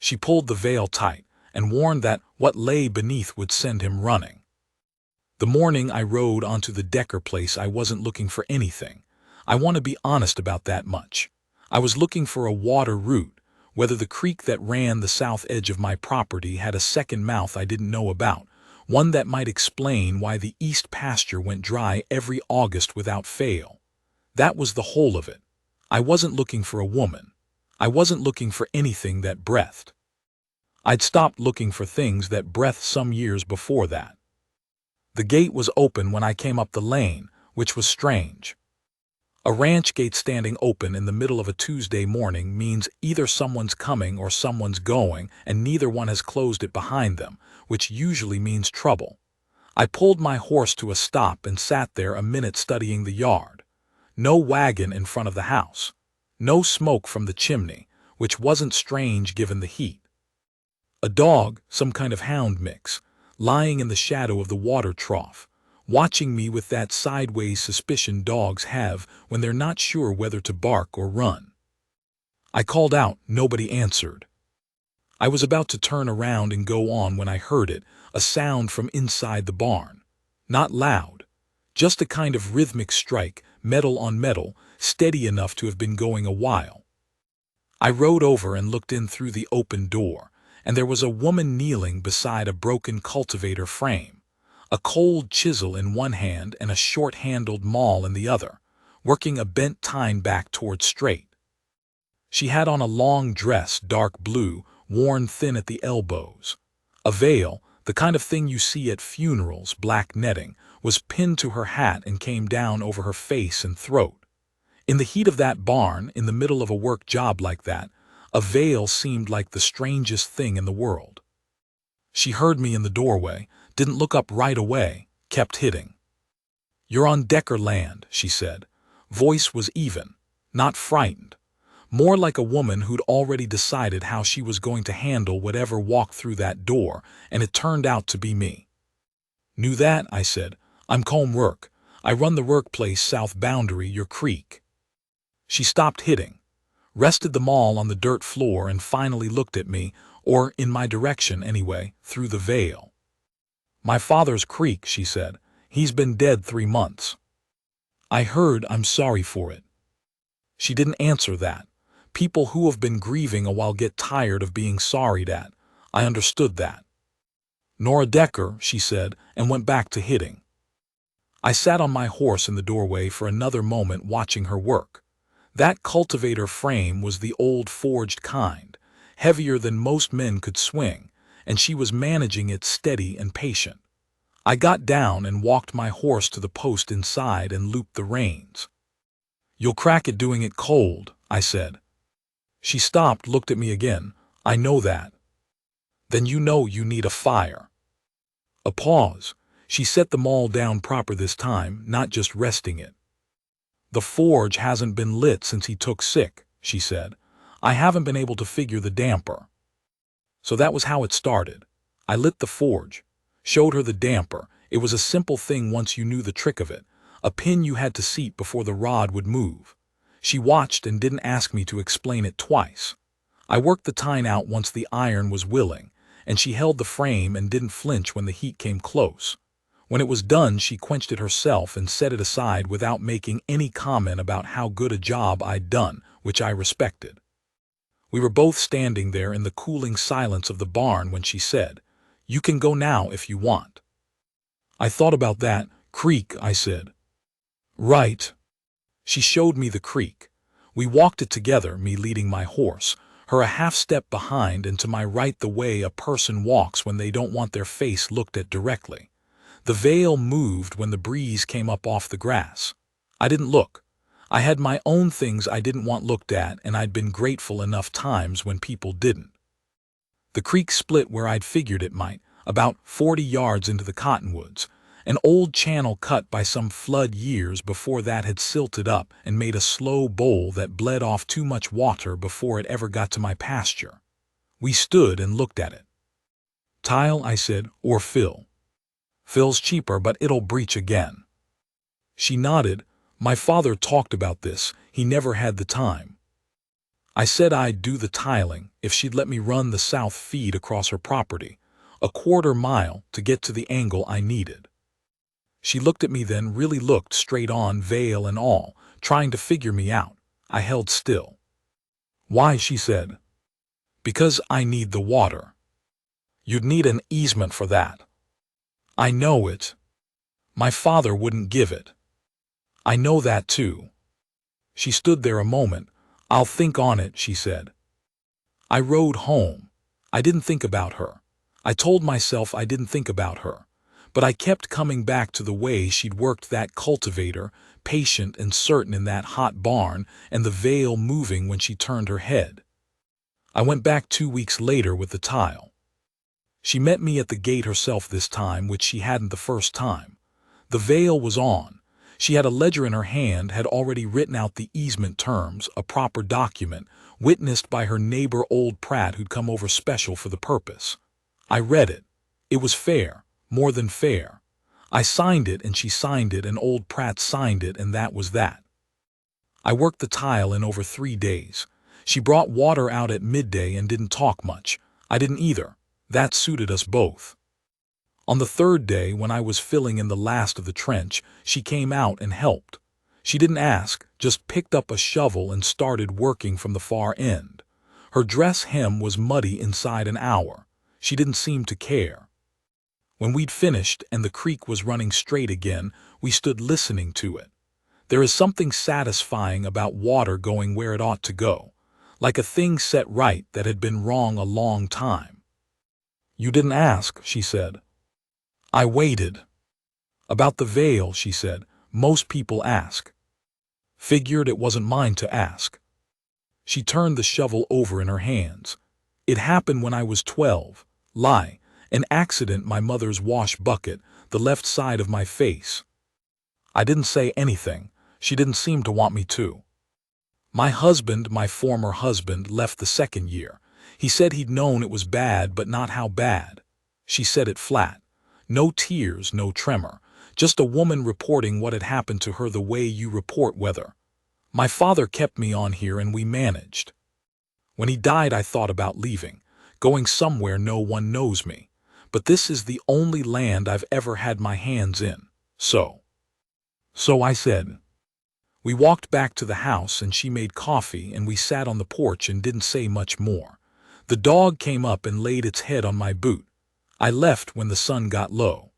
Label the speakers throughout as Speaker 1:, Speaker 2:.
Speaker 1: She pulled the veil tight and warned that what lay beneath would send him running. The morning I rode onto the Decker place, I wasn't looking for anything. I want to be honest about that much. I was looking for a water route, whether the creek that ran the south edge of my property had a second mouth I didn't know about, one that might explain why the east pasture went dry every August without fail. That was the whole of it. I wasn't looking for a woman. I wasn't looking for anything that breathed. I'd stopped looking for things that breathed some years before that. The gate was open when I came up the lane, which was strange. A ranch gate standing open in the middle of a Tuesday morning means either someone's coming or someone's going, and neither one has closed it behind them, which usually means trouble. I pulled my horse to a stop and sat there a minute studying the yard. No wagon in front of the house. No smoke from the chimney, which wasn't strange given the heat. A dog, some kind of hound mix, lying in the shadow of the water trough, watching me with that sideways suspicion dogs have when they're not sure whether to bark or run. I called out, nobody answered. I was about to turn around and go on when I heard it, a sound from inside the barn. Not loud, just a kind of rhythmic strike, metal on metal, steady enough to have been going a while. I rode over and looked in through the open door, and there was a woman kneeling beside a broken cultivator frame, a cold chisel in one hand and a short-handled maul in the other, working a bent tine back toward straight. She had on a long dress, dark blue, worn thin at the elbows. A veil, the kind of thing you see at funerals, black netting, was pinned to her hat and came down over her face and throat. In the heat of that barn, in the middle of a work job like that, a veil seemed like the strangest thing in the world. She heard me in the doorway, didn't look up right away, kept hitting. "You're on Decker land," she said. Voice was even, not frightened. More like a woman who'd already decided how she was going to handle whatever walked through that door, and it turned out to be me. "Knew that," I said. "I'm comb work. I run the workplace south boundary, your creek." She stopped hitting, rested the maul on the dirt floor, and finally looked at me, or in my direction anyway, through the veil. "My father's creek," she said. "He's been dead 3 months." I heard, "I'm sorry for it." She didn't answer that. People who have been grieving a while get tired of being sorried at. I understood that. "Nora Decker," she said, and went back to hitting. I sat on my horse in the doorway for another moment watching her work. That cultivator frame was the old forged kind, heavier than most men could swing, and she was managing it steady and patient. I got down and walked my horse to the post inside and looped the reins. "You'll crack it doing it cold," I said. She stopped, looked at me again. "I know that." "Then you know you need a fire." A pause. She set the maul down proper this time, not just resting it. "The forge hasn't been lit since he took sick," she said. "I haven't been able to figure the damper." So that was how it started. I lit the forge, showed her the damper. It was a simple thing once you knew the trick of it, a pin you had to seat before the rod would move. She watched and didn't ask me to explain it twice. I worked the tine out once the iron was willing, and she held the frame and didn't flinch when the heat came close. When it was done, she quenched it herself and set it aside without making any comment about how good a job I'd done, which I respected. We were both standing there in the cooling silence of the barn when she said, "You can go now if you want." I thought about that. "Creek," I said. "Right." She showed me the creek. We walked it together, me leading my horse, her a half step behind and to my right the way a person walks when they don't want their face looked at directly. The veil moved when the breeze came up off the grass. I didn't look. I had my own things I didn't want looked at, and I'd been grateful enough times when people didn't. The creek split where I'd figured it might, about 40 yards into the cottonwoods. An old channel cut by some flood years before that had silted up and made a slow bowl that bled off too much water before it ever got to my pasture. We stood and looked at it. "Tile," I said, "or fill?" "Fill's cheaper, but it'll breach again." She nodded. "My father talked about this. He never had the time." I said I'd do the tiling if she'd let me run the south feed across her property, a quarter-mile to get to the angle I needed. She looked at me then, really looked straight on, veil and all, trying to figure me out. I held still. "Why?" she said. "Because I need the water." "You'd need an easement for that." "I know it. My father wouldn't give it." "I know that too." She stood there a moment. "I'll think on it," she said. I rode home. I didn't think about her. I told myself I didn't think about her. But I kept coming back to the way she'd worked that cultivator, patient and certain in that hot barn, and the veil moving when she turned her head. I went back 2 weeks later with the tile. She met me at the gate herself this time, which she hadn't the first time. The veil was on. She had a ledger in her hand, had already written out the easement terms, a proper document, witnessed by her neighbor old Pratt who'd come over special for the purpose. I read it. It was fair, more than fair. I signed it and she signed it and old Pratt signed it, and that was that. I worked the tile in over 3 days. She brought water out at midday and didn't talk much. I didn't either. That suited us both. On the 3rd day, when I was filling in the last of the trench, she came out and helped. She didn't ask, just picked up a shovel and started working from the far end. Her dress hem was muddy inside an hour. She didn't seem to care. When we'd finished and the creek was running straight again, we stood listening to it. There is something satisfying about water going where it ought to go, like a thing set right that had been wrong a long time. "You didn't ask," she said. I waited. "About the veil," she said. "Most people ask." Figured it wasn't mine to ask. She turned the shovel over in her hands. "It happened when I was 12. Lie. An accident, my mother's wash bucket, the left side of my face." I didn't say anything. She didn't seem to want me to. "My husband, my former husband, left the 2nd year. He said he'd known it was bad, but not how bad." She said it flat. No tears, no tremor. Just a woman reporting what had happened to her the way you report weather. "My father kept me on here and we managed. When he died I thought about leaving, going somewhere no one knows me. But this is the only land I've ever had my hands in. So I said." We walked back to the house and she made coffee and we sat on the porch and didn't say much more. The dog came up and laid its head on my boot. I left when the sun got low.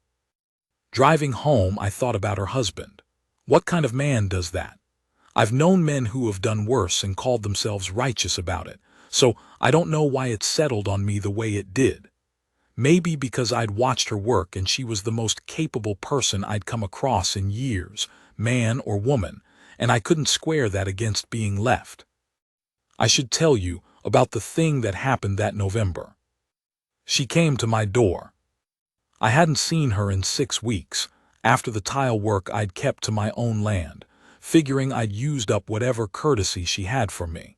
Speaker 1: Driving home, I thought about her husband. What kind of man does that? I've known men who have done worse and called themselves righteous about it, so I don't know why it settled on me the way it did. Maybe because I'd watched her work and she was the most capable person I'd come across in years, man or woman, and I couldn't square that against being left. I should tell you about the thing that happened that November. She came to my door. I hadn't seen her in 6 weeks. After the tile work I'd kept to my own land, figuring I'd used up whatever courtesy she had for me.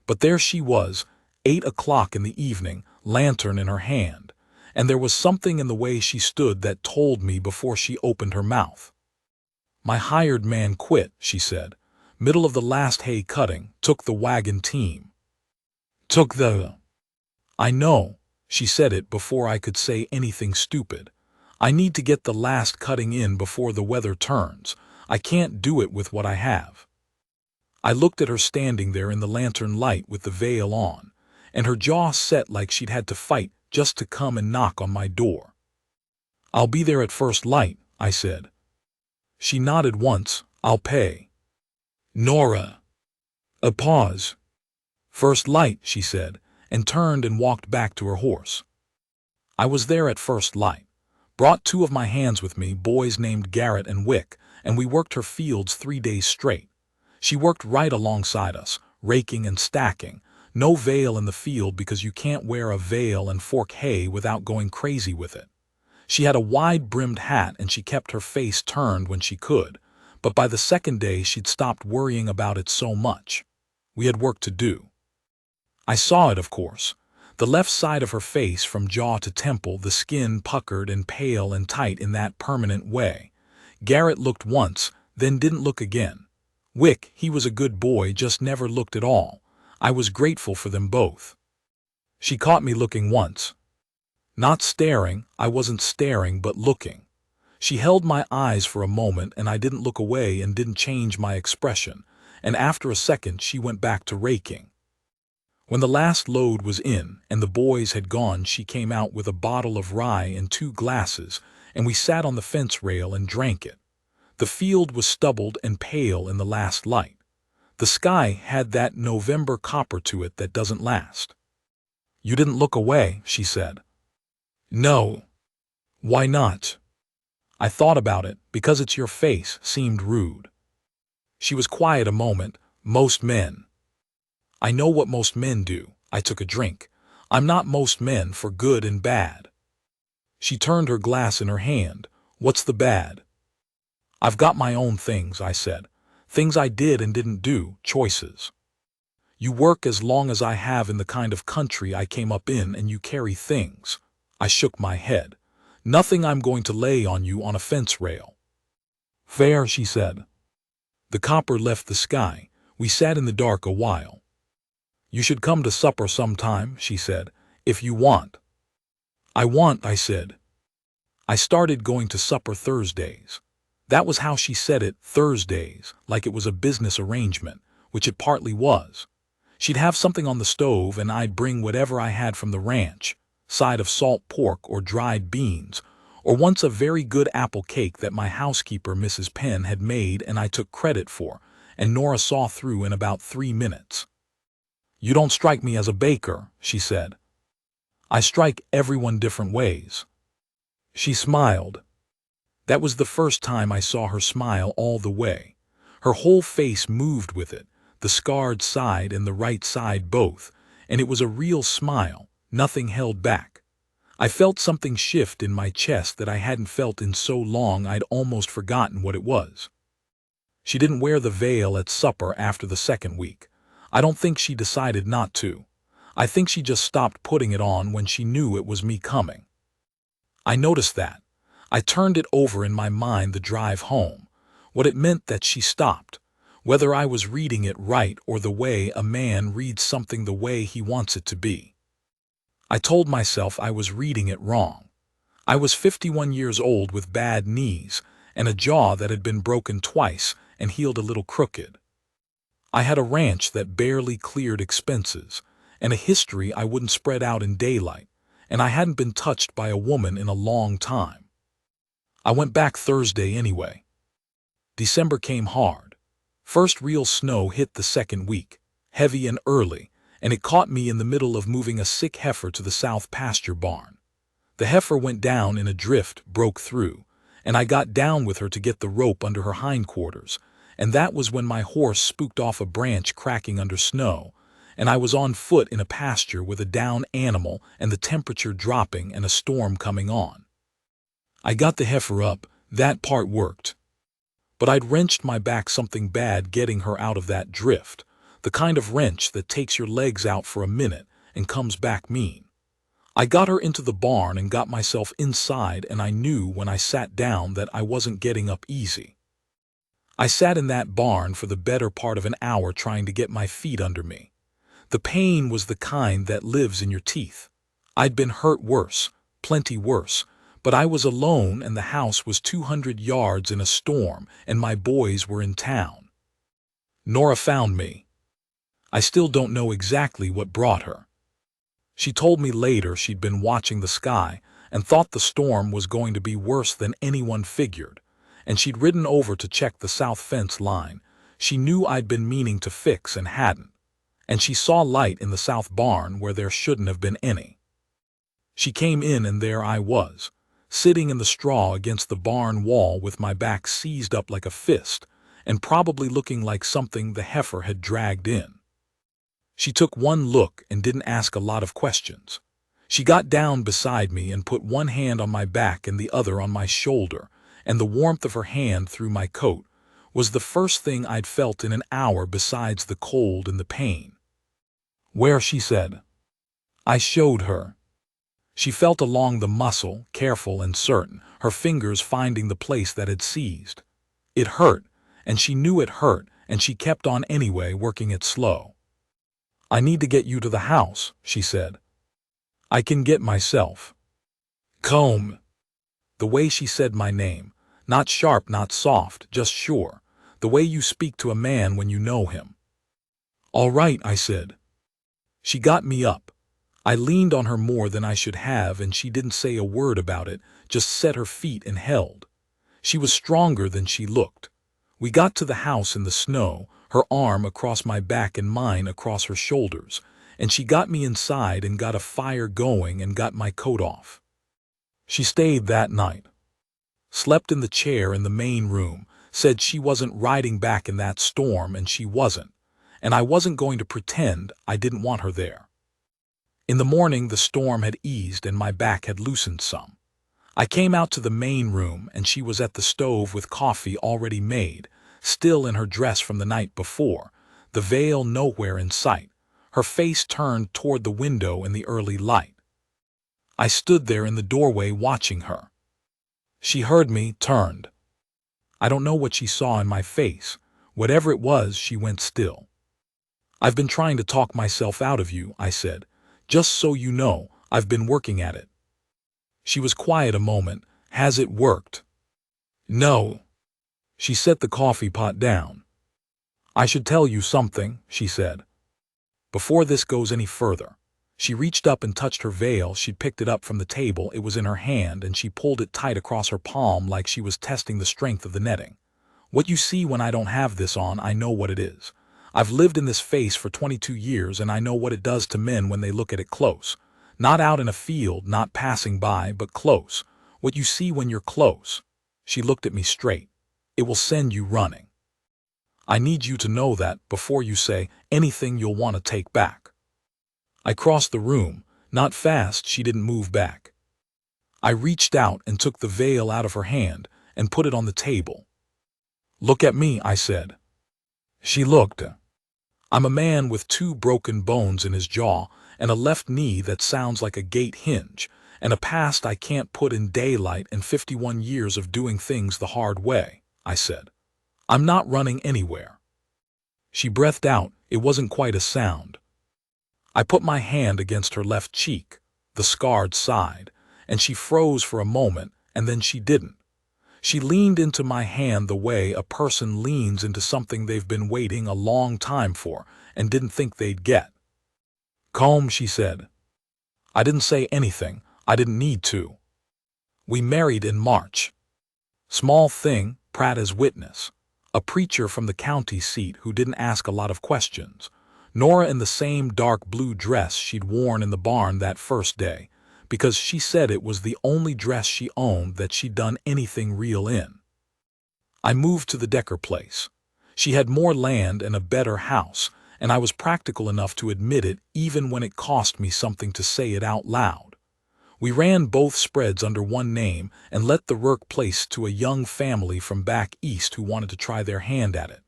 Speaker 1: But there she was, 8 o'clock in the evening, lantern in her hand, and there was something in the way she stood that told me before she opened her mouth. "My hired man quit," she said. "Middle of the last hay cutting, took the wagon team." "Took the—" "I know." She said it before I could say anything stupid. "I need to get the last cutting in before the weather turns. I can't do it with what I have." I looked at her standing there in the lantern light with the veil on, and her jaw set like she'd had to fight just to come and knock on my door. "I'll be there at first light," I said. She nodded once. "I'll pay." "Nora." A pause. "First light," she said, and turned and walked back to her horse. I was there at first light. Brought 2 of my hands with me, boys named Garrett and Wick, and we worked her fields 3 days straight. She worked right alongside us, raking and stacking. No veil in the field because you can't wear a veil and fork hay without going crazy with it. She had a wide-brimmed hat and she kept her face turned when she could, but by the 2nd day she'd stopped worrying about it so much. We had work to do. I saw it, of course. The left side of her face from jaw to temple, the skin puckered and pale and tight in that permanent way. Garrett looked once, then didn't look again. Wick, he was a good boy, just never looked at all. I was grateful for them both. She caught me looking once. Not staring, I wasn't staring, but looking. She held my eyes for a moment and I didn't look away and didn't change my expression, and after a second she went back to raking. When the last load was in and the boys had gone, she came out with a bottle of rye and 2 glasses, and we sat on the fence rail and drank it. The field was stubbled and pale in the last light. The sky had that November copper to it that doesn't last. "You didn't look away," she said. "No." "Why not?" "I thought about it, because it's your face," seemed rude. She was quiet a moment. "Most men." "I know what most men do." I took a drink. "I'm not most men for good and bad." She turned her glass in her hand. "What's the bad?" "I've got my own things," I said. "Things I did and didn't do, choices. You work as long as I have in the kind of country I came up in, and you carry things." I shook my head. "Nothing I'm going to lay on you on a fence rail." "Fair," she said. The copper left the sky. We sat in the dark a while. "You should come to supper sometime," she said, "if you want." "I want," I said. I started going to supper Thursdays. That was how she said it, Thursdays, like it was a business arrangement, which it partly was. She'd have something on the stove and I'd bring whatever I had from the ranch, side of salt pork or dried beans, or once a very good apple cake that my housekeeper, Mrs. Penn, had made and I took credit for, and Nora saw through in about 3 minutes. "You don't strike me as a baker," she said. "I strike everyone different ways." She smiled. That was the first time I saw her smile all the way. Her whole face moved with it, the scarred side and the right side both, and it was a real smile, nothing held back. I felt something shift in my chest that I hadn't felt in so long I'd almost forgotten what it was. She didn't wear the veil at supper after the second week. I don't think she decided not to. I think she just stopped putting it on when she knew it was me coming. I noticed that. I turned it over in my mind the drive home, what it meant that she stopped, whether I was reading it right or the way a man reads something the way he wants it to be. I told myself I was reading it wrong. I was 51 years old with bad knees and a jaw that had been broken twice and healed a little crooked. I had a ranch that barely cleared expenses, and a history I wouldn't spread out in daylight, and I hadn't been touched by a woman in a long time. I went back Thursday anyway. December came hard. First real snow hit the second week, heavy and early, and it caught me in the middle of moving a sick heifer to the south pasture barn. The heifer went down in a drift, broke through, and I got down with her to get the rope under her hindquarters, and that was when my horse spooked off a branch cracking under snow, and I was on foot in a pasture with a down animal and the temperature dropping and a storm coming on. I got the heifer up, that part worked. But I'd wrenched my back something bad getting her out of that drift, the kind of wrench that takes your legs out for a minute and comes back mean. I got her into the barn and got myself inside, and I knew when I sat down that I wasn't getting up easy. I sat in that barn for the better part of an hour trying to get my feet under me. The pain was the kind that lives in your teeth. I'd been hurt worse, plenty worse, but I was alone and the house was 200 yards in a storm and my boys were in town. Nora found me. I still don't know exactly what brought her. She told me later she'd been watching the sky and thought the storm was going to be worse than anyone figured, and she'd ridden over to check the south fence line. She knew I'd been meaning to fix and hadn't, and she saw light in the south barn where there shouldn't have been any. She came in and there I was, sitting in the straw against the barn wall with my back seized up like a fist, and probably looking like something the heifer had dragged in. She took one look and didn't ask a lot of questions. She got down beside me and put one hand on my back and the other on my shoulder, and the warmth of her hand through my coat was the first thing I'd felt in an hour besides the cold and the pain. "Where?" she said. I showed her. She felt along the muscle, careful and certain, her fingers finding the place that had seized. It hurt, and she knew it hurt, and she kept on anyway, working it slow. I need to get you to the house, she said. I can get myself. Comb. The way she said my name, not sharp, not soft, just sure, the way you speak to a man when you know him. All right, I said. She got me up. I leaned on her more than I should have, and she didn't say a word about it, just set her feet and held. She was stronger than she looked. We got to the house in the snow, her arm across my back and mine across her shoulders, and she got me inside and got a fire going and got my coat off. She stayed that night. Slept in the chair in the main room, said she wasn't riding back in that storm, and she wasn't, and I wasn't going to pretend I didn't want her there. In the morning the storm had eased and my back had loosened some. I came out to the main room and she was at the stove with coffee already made, still in her dress from the night before, the veil nowhere in sight, her face turned toward the window in the early light. I stood there in the doorway watching her. She heard me, turned. I don't know what she saw in my face. Whatever it was, she went still. I've been trying to talk myself out of you, I said. Just so you know, I've been working at it. She was quiet a moment. Has it worked? No. She set the coffee pot down. I should tell you something, she said. Before this goes any further. She reached up and touched her veil. She'd picked it up from the table. It was in her hand, and she pulled it tight across her palm like she was testing the strength of the netting. What you see when I don't have this on, I know what it is. I've lived in this face for 22 years, and I know what it does to men when they look at it close. Not out in a field, not passing by, but close. What you see when you're close. She looked at me straight. It will send you running. I need you to know that before you say anything you'll want to take back. I crossed the room. Not fast, she didn't move back. I reached out and took the veil out of her hand and put it on the table. Look at me, I said. She looked. I'm a man with 2 broken bones in his jaw and a left knee that sounds like a gate hinge, and a past I can't put in daylight and 51 years of doing things the hard way, I said. I'm not running anywhere. She breathed out. It wasn't quite a sound. I put my hand against her left cheek, the scarred side, and she froze for a moment, and then she didn't. She leaned into my hand the way a person leans into something they've been waiting a long time for and didn't think they'd get. Comb, she said. I didn't say anything. I didn't need to. We married in March. Small thing, Pratt as witness. A preacher from the county seat who didn't ask a lot of questions. Nora in the same dark blue dress she'd worn in the barn that first day, because she said it was the only dress she owned that she'd done anything real in. I moved to the Decker place. She had more land and a better house, and I was practical enough to admit it even when it cost me something to say it out loud. We ran both spreads under one name and let the work place to a young family from back east who wanted to try their hand at it.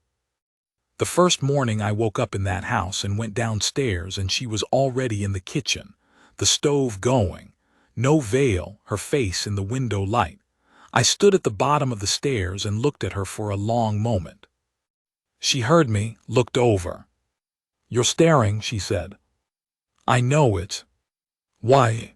Speaker 1: The first morning I woke up in that house and went downstairs, and she was already in the kitchen, the stove going. No veil, her face in the window light. I stood at the bottom of the stairs and looked at her for a long moment. She heard me, looked over. You're staring, she said. I know it. Why?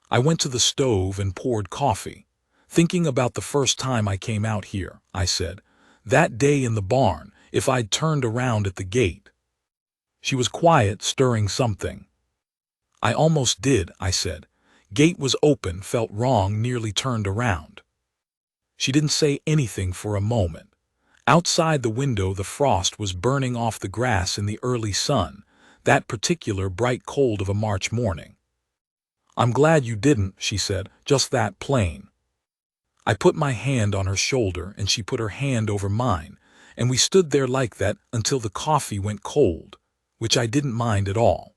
Speaker 1: I went to the stove and poured coffee. Thinking about the first time I came out here, I said. That day in the barn, if I'd turned around at the gate. She was quiet, stirring something. I almost did, I said. Gate was open, felt wrong, nearly turned around. She didn't say anything for a moment. Outside the window the frost was burning off the grass in the early sun, that particular bright cold of a March morning. I'm glad you didn't, she said, just that plain. I put my hand on her shoulder and she put her hand over mine, and we stood there like that until the coffee went cold, which I didn't mind at all.